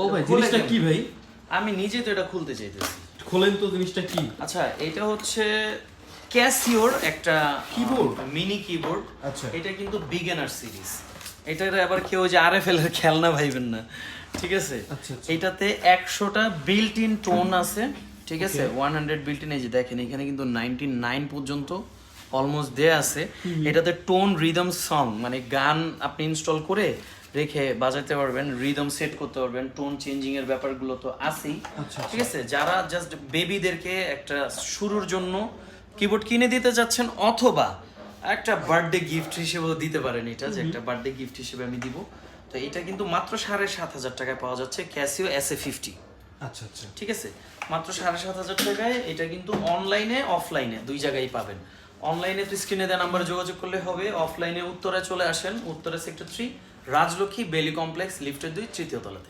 ও ভাই জিনিসটা কি ভাই? আমি নিজে তো এটা খুলতে চাইতেছি। খোলেন তো জিনিসটা কি? আচ্ছা, এটা হচ্ছে ক্যাসিওর একটা কিবোর্ড, মিনি কিবোর্ড। আচ্ছা, এটা কিন্তু বিগিনার সিরিজ। এটার আবার কেউ যে আরএফএল এর খেলনা ভাইবেন না, ঠিক আছে? আচ্ছা, আচ্ছা। এটাতে 100টা বিল্ট ইন টোন আছে, ঠিক আছে? 100 বিল্ট ইন, এই যে দেখেন এখানে কিন্তু 99 পর্যন্ত অলমোস্ট দেয়া আছে। এটাতে টোন রিদম সং মানে গান আপনি ইনস্টল করে রেখে বাজাতে পারবেন, রিদম সেট করতে পারবেন, টোন চেঞ্জিং এর ব্যাপারগুলো তো আছেই, আচ্ছা, ঠিক আছে? যারা জাস্ট বেবিদেরকে একটা শুরুর জন্য কিবোর্ড কিনে দিতে যাচ্ছেন, অথবা একটা বার্থডে গিফট হিসেবেও দিতে পারেন, এটা যে একটা বার্থডে গিফট হিসেবে আমি দিব। তো এটা কিন্তু মাত্র 7,500 টাকায় পাওয়া যাচ্ছে, ক্যাসিও SA50, আচ্ছা আচ্ছা। ঠিক আছে? মাত্র 7,500 টাকায় এটা কিন্তু অনলাইনে অফলাইনে দুই জায়গায় পাবেন। অনলাইনে তো স্ক্রিনে দেওয়া নাম্বারে যোগাযোগ করলে হবে, অফলাইনে উত্তরায় চলে আসেন, উত্তরা সেক্টর 3 রাজলক্ষ্মী বেলি কমপ্লেক্স লিফটের 2 তৃতীয় তলাতে।